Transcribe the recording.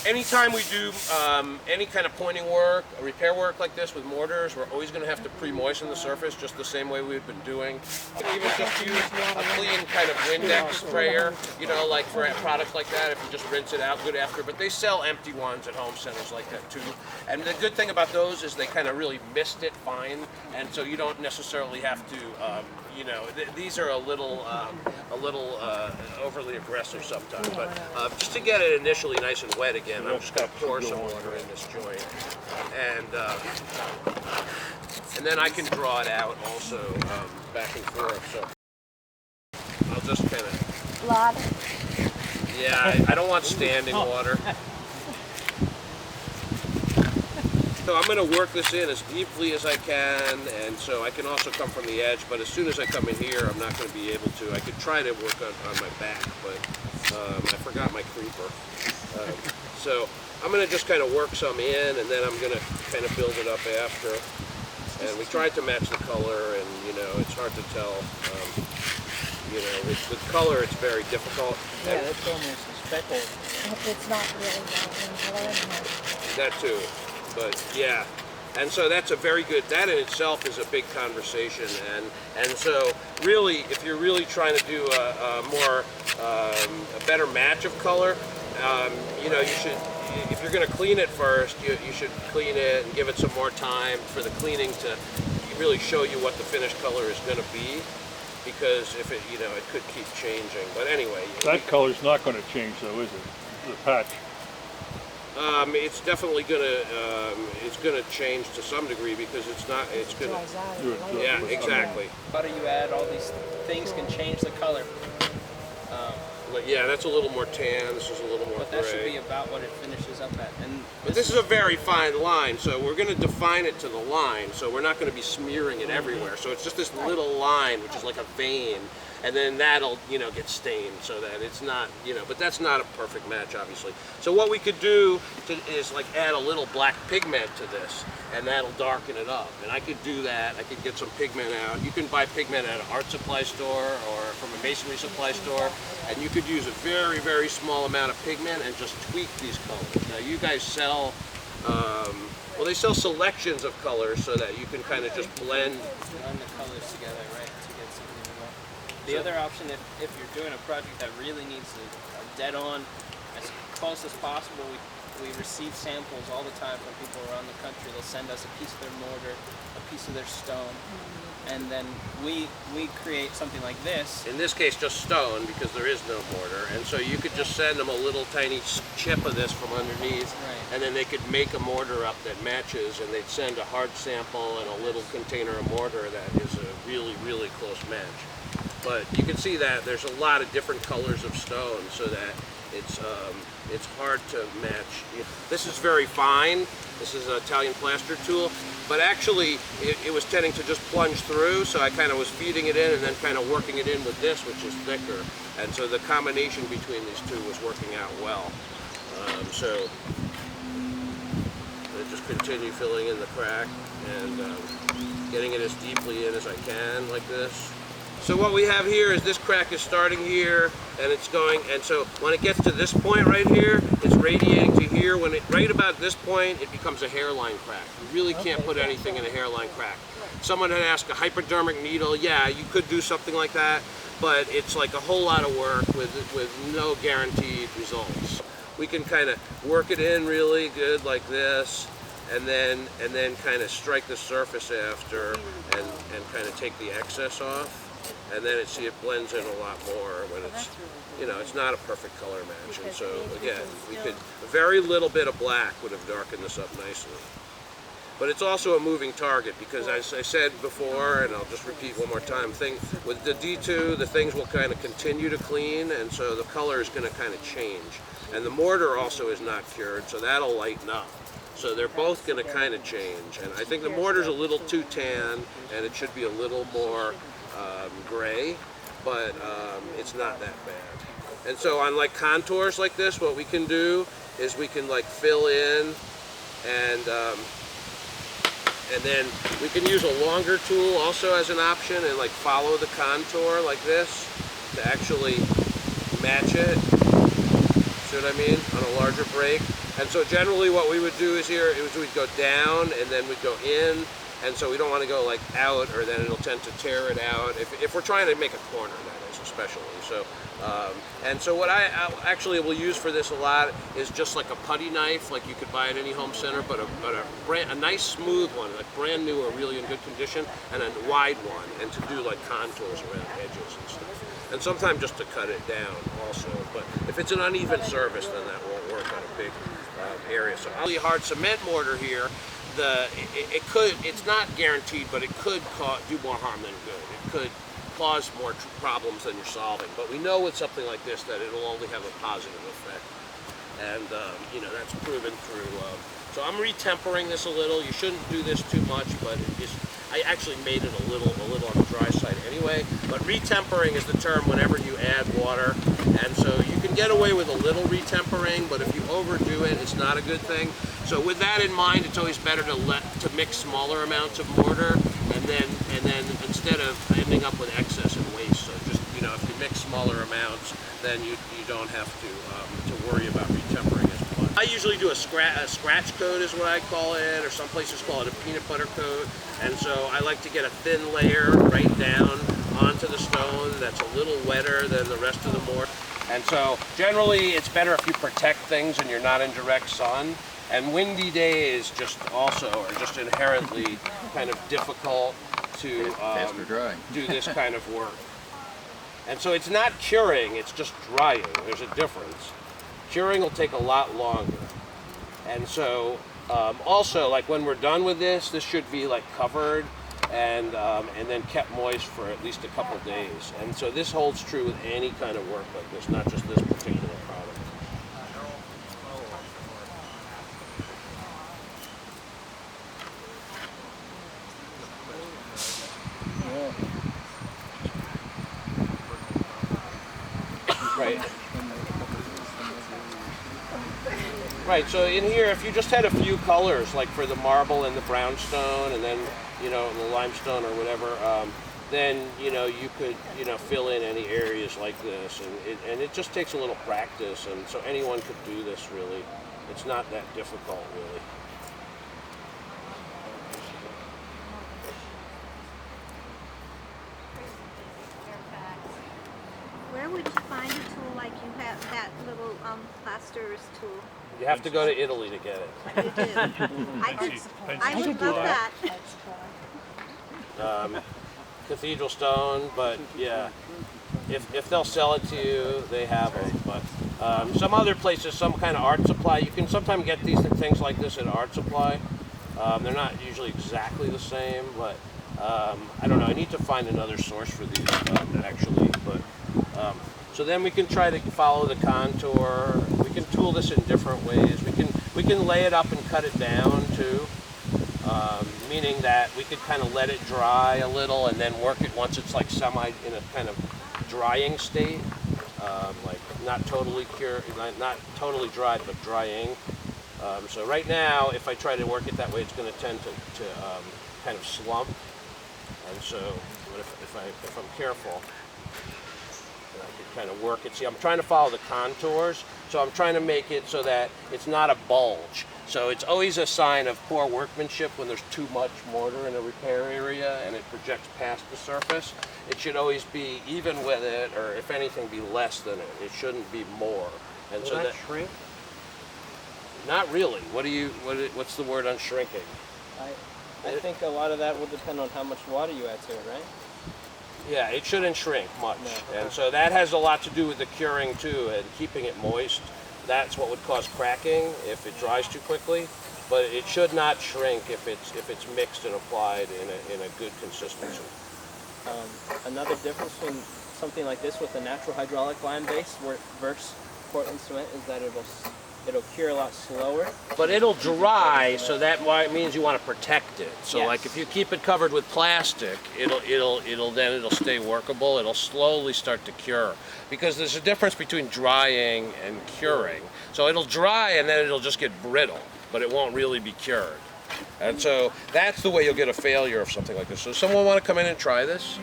Anytime we do any kind of pointing work, repair work like this with mortars, we're always going to have to pre-moisten the surface just the same way we've been doing. You can even just use a clean kind of Windex sprayer, you know, like for products like that, if you just rinse it out good after. But they sell empty ones at home centers like that too. And the good thing about those is they kind of really mist it fine, and so you don't necessarily have to, you know, these are a little overly aggressive sometimes. But just to get it initially nice and wet again, I'm just going to pour some water in this joint, and then I can draw it out also back and forth. So I'll just kind of. Blood. Yeah, I don't want standing water. So I'm going to work this in as deeply as I can, and so I can also come from the edge, but as soon as I come in here, I'm not going to be able to. I could try to work on my back, but I forgot my creeper. So I'm going to just kind of work some in, and then I'm going to kind of build it up after. And we tried to match the color, and you know, it's hard to tell. You know, with color, it's very difficult. Yeah, that's almost a speckle. It's not really that color anymore. That too, but yeah. And so that's a very good, that in itself is a big conversation. And so really, if you're really trying to do a better match of color, you know, you should, if you're going to clean it first, you should clean it and give it some more time for the cleaning to really show you what the finished color is going to be. Because if it, you know, it could keep changing. But anyway. That color's not going to change though, is it? The patch. It's definitely gonna change to some degree because it's not. It's gonna. Yeah, exactly. How do you add all these things can change the color? Yeah, that's a little more tan. This is a little more But gray. that should be about what it finishes up at. And but this is a very fine line, so we're going to define it to the line. So we're not going to be smearing it everywhere. So it's just this little line, which is like a vein, and then that'll, you know, get stained so that it's not, you know. But that's not a perfect match, obviously. So what we could do is like add a little black pigment to this, and that'll darken it up. And I could do that. I could get some pigment out. You can buy pigment at an art supply store or from a masonry supply store, and you could use a very, very small amount of pigment and just tweak these colors. Now you guys sell, well, they sell selections of colors so that you can kind of just blend the colors together, right, to get something you want. The other option, if you're doing a project that really needs a dead-on, as close as possible, we receive samples all the time from people around the country. They'll send us a piece of their mortar, a piece of their stone, and then we create something like this. in this case just stone because there is no mortar, and so you could just send them a little tiny chip of this from underneath, Right. and then they could make a mortar up that matches, and they'd send a hard sample and a little container of mortar that is a really, really close match. But you can see that there's a lot of different colors of stone, so that it's hard to match. This is very fine. This is an Italian plaster tool, but actually it was tending to just plunge through, so I kind of was feeding it in and then kind of working it in with this, which is thicker. And so the combination between these two was working out well. So I just continue filling in the crack and getting it as deeply in as I can, like this. So what we have here is this crack is starting here, and it's going, and so when it gets to this point right here, it's radiating to here. When it, right about this point, it becomes a hairline crack. You really can't put anything in a hairline crack. Someone had asked a hypodermic needle. Yeah, you could do something like that, but it's like a whole lot of work with no guaranteed results. We can kind of work it in really good like this, and then kind of strike the surface after, and kind of take the excess off. And then it blends in a lot more when it's, you know, it's not a perfect color match. And so again, we could, a very little bit of black would have darkened this up nicely. But it's also a moving target because, as I said before, and I'll just repeat one more time, with the D2, the things will kind of continue to clean, and so the color is going to kind of change. And the mortar also is not cured, so that'll lighten up. So they're both going to kind of change. And I think the mortar's a little too tan, and it should be a little more gray, but it's not that bad. And so on like contours like this, what we can do is we can like fill in, and then we can use a longer tool also as an option and like follow the contour like this to actually match it. See what I mean? On a larger break. And so generally what we would do is we'd go down and then we'd go in. And so we don't want to go like out, or then it'll tend to tear it out. If we're trying to make a corner, that is, especially. So, and so what I actually will use for this a lot is just like a putty knife, like you could buy at any home center, but a nice smooth one, like brand new or really in good condition, and a wide one, and to do like contours around edges and stuff. And sometimes just to cut it down also. But if it's an uneven surface, then that won't work on a big area. So really hard cement mortar here. It's not guaranteed, but it could do more harm than good. It could cause more problems than you're solving. But we know with something like this that it'll only have a positive effect. And, you know, that's proven through. So I'm retempering this a little. You shouldn't do this too much, but I actually made it a little on the dry side anyway. But retempering is the term whenever you add water. And so you can get away with a little retempering, but if you overdo it, it's not a good thing. So with that in mind, it's always better to mix smaller amounts of mortar, and then instead of ending up with excess and waste. So just, you know, if you mix smaller amounts, then you don't have to worry about retempering as much. I usually do a scratch coat is what I call it, or some places call it a peanut butter coat. And so I like to get a thin layer right down onto the stone that's a little wetter than the rest of the mortar. And so generally it's better if you protect things and you're not in direct sun. And windy days just inherently kind of difficult to do this kind of work. And so it's not curing, it's just drying. There's a difference. Curing will take a lot longer. And so also, like when we're done with this should be like covered and then kept moist for at least a couple days. And so this holds true with any kind of work like this, not just this particular product. Right. Right, so in here, if you just had a few colors, like for the marble and the brownstone, and then, you know, the limestone or whatever, then, you know, you could, you know, fill in any areas like this, and it just takes a little practice, and so anyone could do this, really. It's not that difficult, really. Where would you find a tool like you have that little plasterer's tool? You have to go to Italy to get it. You do. I would love that. Cathedral stone, but yeah, if they'll sell it to you, they have them. But some other places, some kind of art supply, you can sometimes get these things like this at art supply. They're not usually exactly the same, but I don't know. I need to find another source for these actually, but. So then we can try to follow the contour. We can tool this in different ways. We can lay it up and cut it down too, meaning that we could kind of let it dry a little and then work it once it's like in a kind of drying state, like not totally cured, not totally dried, but drying. So right now, if I try to work it that way, it's going to tend to kind of slump. And so if I'm careful, I can kind of work it. See, I'm trying to follow the contours, so I'm trying to make it so that it's not a bulge. So it's always a sign of poor workmanship when there's too much mortar in a repair area and it projects past the surface. It should always be even with it, or if anything, be less than it. It shouldn't be more. And so that shrink? Not really. What's the word on shrinking? I think a lot of that will depend on how much water you add to it, right? Yeah, it shouldn't shrink much. No. And so that has a lot to do with the curing too, and keeping it moist. That's what would cause cracking if it dries too quickly. But it should not shrink if it's mixed and applied in a good consistency. Another difference between something like this with a natural hydraulic lime base versus Portland cement is that it'll cure a lot slower. But it'll dry, so that means you want to protect it. So yes. like if you keep it covered with plastic, it'll stay workable. It'll slowly start to cure, because there's a difference between drying and curing. So it'll dry and then it'll just get brittle, but it won't really be cured. And so that's the way you'll get a failure of something like this. So someone want to come in and try this?